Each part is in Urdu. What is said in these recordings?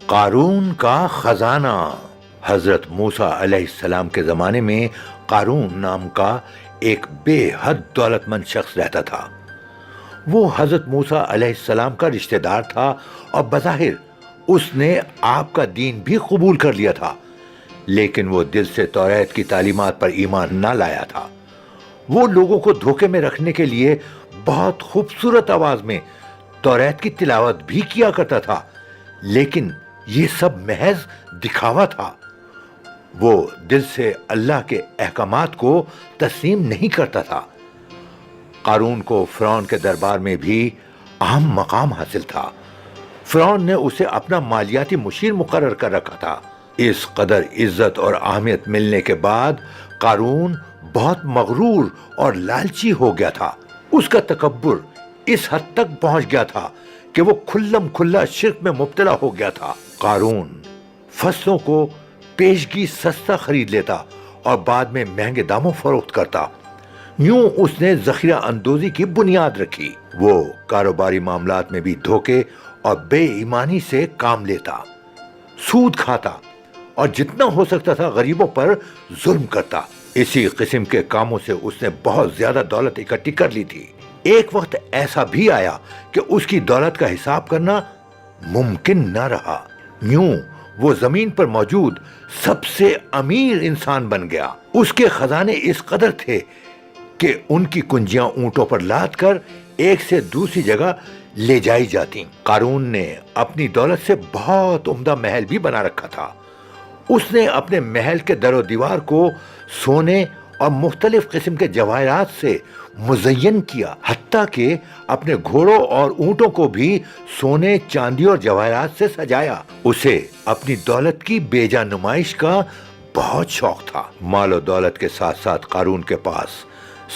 قارون کا خزانہ۔ حضرت موسیٰ علیہ السلام کے زمانے میں قارون نام کا ایک بے حد دولت مند شخص رہتا تھا۔ وہ حضرت موسیٰ علیہ السلام کا رشتہ دار تھا اور بظاہر اس نے آپ کا دین بھی قبول کر لیا تھا، لیکن وہ دل سے توریت کی تعلیمات پر ایمان نہ لایا تھا۔ وہ لوگوں کو دھوکے میں رکھنے کے لیے بہت خوبصورت آواز میں توریت کی تلاوت بھی کیا کرتا تھا، لیکن یہ سب محض دکھاوا تھا۔ وہ دل سے اللہ کے احکامات کو تسلیم نہیں کرتا تھا۔ قارون کو فرعون کے دربار میں بھی اہم مقام حاصل تھا۔ فرعون نے اسے اپنا مالیاتی مشیر مقرر کر رکھا تھا۔ اس قدر عزت اور اہمیت ملنے کے بعد قارون بہت مغرور اور لالچی ہو گیا تھا۔ اس کا تکبر اس حد تک پہنچ گیا تھا کہ وہ کھلم کھلا شرک میں مبتلا ہو گیا تھا۔ قارون فصلوں کو پیشگی سستا خرید لیتا اور بعد میں مہنگے داموں فروخت کرتا۔ یوں اس نے ذخیرہ اندوزی کی بنیاد رکھی۔ وہ کاروباری معاملات میں بھی دھوکے اور بے ایمانی سے کام لیتا، سود کھاتا اور جتنا ہو سکتا تھا غریبوں پر ظلم کرتا۔ اسی قسم کے کاموں سے اس نے بہت زیادہ دولت اکٹھی کر لی تھی۔ ایک وقت ایسا بھی آیا کہ اس کی دولت کا حساب کرنا ممکن نہ رہا۔ یوں وہ زمین پر موجود سب سے امیر انسان بن گیا۔ اس کے خزانے اس قدر تھے کہ ان کی کنجیاں اونٹوں پر لاد کر ایک سے دوسری جگہ لے جائی جاتی۔ قارون نے اپنی دولت سے بہت عمدہ محل بھی بنا رکھا تھا۔ اس نے اپنے محل کے در و دیوار کو سونے اور مختلف قسم کے جواہرات سے مزین کیا، حتیٰ کہ اپنے گھوڑوں اور اونٹوں کو بھی سونے، چاندی اور جواہرات سے سجایا۔ اسے اپنی دولت کی بے جا نمائش کا بہت شوق تھا۔ مال و دولت کے ساتھ ساتھ قارون کے پاس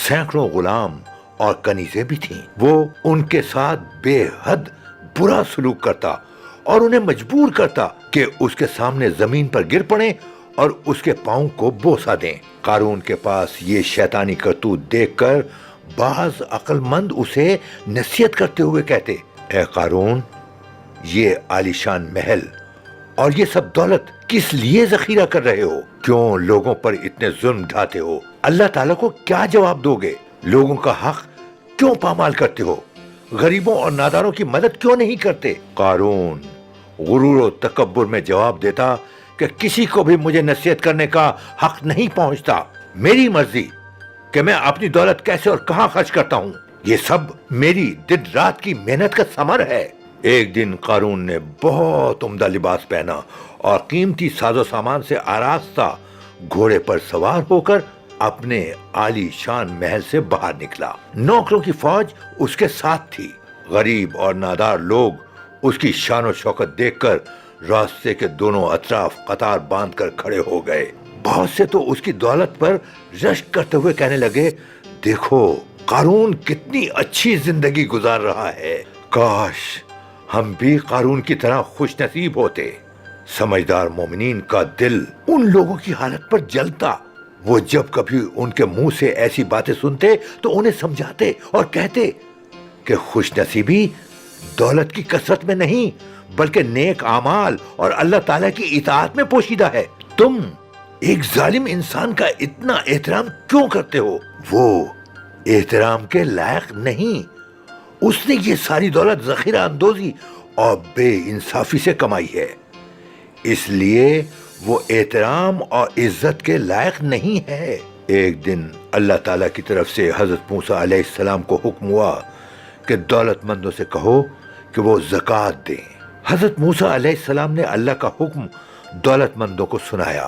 سینکڑوں غلام اور کنیزیں بھی تھیں۔ وہ ان کے ساتھ بے حد برا سلوک کرتا اور انہیں مجبور کرتا کہ اس کے سامنے زمین پر گر پڑیں اور اس کے پاؤں کو بوسہ دیں۔ قارون کے پاس یہ شیطانی کرتوت دیکھ کر بعض عقل مند اسے نصیحت کرتے ہوئے کہتے، اے قارون، یہ عالیشان محل اور یہ سب دولت کس لیے ذخیرہ کر رہے ہو؟ کیوں لوگوں پر اتنے ظلم ڈھاتے ہو؟ اللہ تعالیٰ کو کیا جواب دو گے؟ لوگوں کا حق کیوں پامال کرتے ہو؟ غریبوں اور ناداروں کی مدد کیوں نہیں کرتے؟ قارون غرور و تکبر میں جواب دیتا کہ کسی کو بھی مجھے نصیحت کرنے کا حق نہیں پہنچتا۔ میری مرضی کہ میں اپنی دولت کیسے اور کہاں خرچ کرتا ہوں، یہ سب میری دن رات کی محنت کا ثمر ہے۔ ایک دن قارون نے بہت عمدہ لباس پہنا اور قیمتی ساز و سامان سے آراستہ گھوڑے پر سوار ہو کر اپنے عالی شان محل سے باہر نکلا۔ نوکروں کی فوج اس کے ساتھ تھی۔ غریب اور نادار لوگ اس کی شان و شوکت دیکھ کر راستے کے دونوں اطراف قطار باندھ کر کھڑے ہو گئے۔ بہت سے تو اس کی دولت پر رشک کرتے ہوئے کہنے لگے، دیکھو قارون کتنی اچھی زندگی گزار رہا ہے، کاش ہم بھی قارون کی طرح خوش نصیب ہوتے۔ سمجھدار مومنین کا دل ان لوگوں کی حالت پر جلتا۔ وہ جب کبھی ان کے منہ سے ایسی باتیں سنتے تو انہیں سمجھاتے اور کہتے کہ خوش نصیبی دولت کی کثرت میں نہیں بلکہ نیک اعمال اور اللہ تعالیٰ کی اطاعت میں پوشیدہ ہے۔ تم ایک ظالم انسان کا اتنا احترام کیوں کرتے ہو؟ وہ احترام کے لائق نہیں۔ اس نے یہ ساری دولت ذخیرہ اندوزی اور بے انصافی سے کمائی ہے، اس لیے وہ احترام اور عزت کے لائق نہیں ہے۔ ایک دن اللہ تعالیٰ کی طرف سے حضرت موسیٰ علیہ السلام کو حکم ہوا کہ دولت مندوں سے کہو کہ وہ زکوٰۃ دیں۔ حضرت موسیٰ علیہ السلام نے اللہ کا حکم دولت مندوں کو سنایا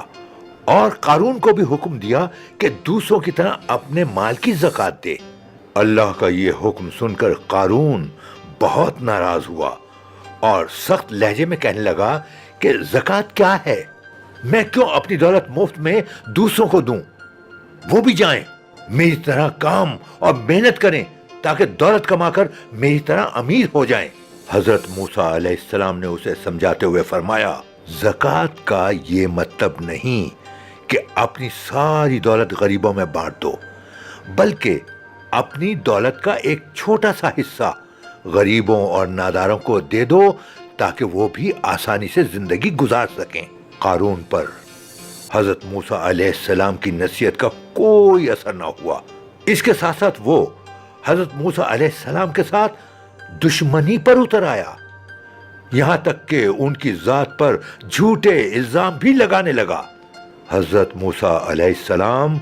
اور قارون کو بھی حکم دیا کہ دوسروں کی طرح اپنے مال کی زکوٰۃ دے۔ اللہ کا یہ حکم سن کر قارون بہت ناراض ہوا اور سخت لہجے میں کہنے لگا کہ زکوٰۃ کیا ہے؟ میں کیوں اپنی دولت مفت میں دوسروں کو دوں؟ وہ بھی جائیں میری طرح کام اور محنت کریں تاکہ دولت کما کر میری طرح امیر ہو جائیں۔ حضرت موسیٰ علیہ السلام نے اسے سمجھاتے ہوئے فرمایا، زکوٰۃ کا یہ مطلب نہیں کہ اپنی ساری دولت غریبوں میں بانٹ دو، بلکہ اپنی دولت کا ایک چھوٹا سا حصہ غریبوں اور ناداروں کو دے دو تاکہ وہ بھی آسانی سے زندگی گزار سکیں۔ قارون پر حضرت موسیٰ علیہ السلام کی نصیحت کا کوئی اثر نہ ہوا۔ اس کے ساتھ ساتھ وہ حضرت موسیٰ علیہ السلام کے ساتھ دشمنی پر اتر آیا، یہاں تک کہ ان کی ذات پر جھوٹے الزام بھی لگانے لگا۔ حضرت موسیٰ علیہ السلام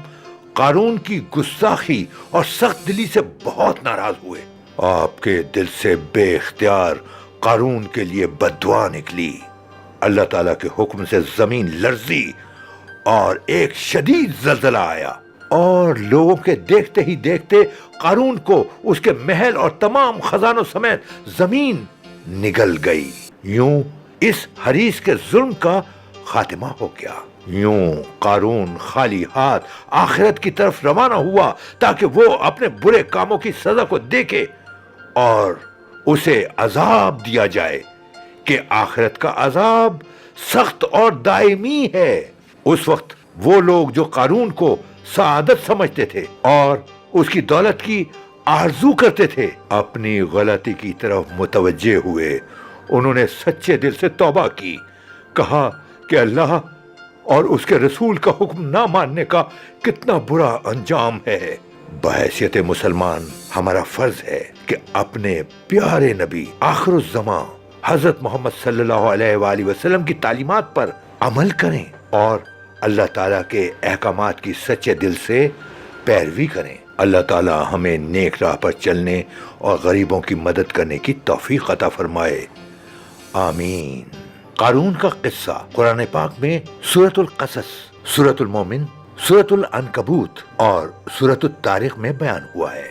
قارون کی گستاخی اور سخت دلی سے بہت ناراض ہوئے۔ آپ کے دل سے بے اختیار قارون کے لیے بد دعا نکلی۔ اللہ تعالیٰ کے حکم سے زمین لرزی اور ایک شدید زلزلہ آیا، اور لوگوں کے دیکھتے ہی دیکھتے قارون کو اس کے محل اور تمام خزانوں سمیت زمین نگل گئی۔ یوں اس حریص کے ظلم کا خاتمہ ہو گیا۔ یوں قارون خالی ہاتھ آخرت کی طرف روانہ ہوا تاکہ وہ اپنے برے کاموں کی سزا کو دیکھے اور اسے عذاب دیا جائے کہ آخرت کا عذاب سخت اور دائمی ہے۔ اس وقت وہ لوگ جو قارون کو سعادت سمجھتے تھے اور اس کی دولت کی آرزو کرتے تھے، اپنی غلطی کی طرف متوجہ ہوئے۔ انہوں نے سچے دل سے توبہ کی، کہا کہ اللہ اور اس کے رسول کا حکم نہ ماننے کا کتنا برا انجام ہے۔ بحیثیت مسلمان ہمارا فرض ہے کہ اپنے پیارے نبی آخر الزمان حضرت محمد صلی اللہ علیہ وآلہ وسلم کی تعلیمات پر عمل کریں اور اللہ تعالیٰ کے احکامات کی سچے دل سے پیروی کریں۔ اللہ تعالیٰ ہمیں نیک راہ پر چلنے اور غریبوں کی مدد کرنے کی توفیق عطا فرمائے، آمین۔ قارون کا قصہ قرآن پاک میں سورۃ القصص، سورۃ المومن، سورۃ العنکبوت اور سورۃ الطارق میں بیان ہوا ہے۔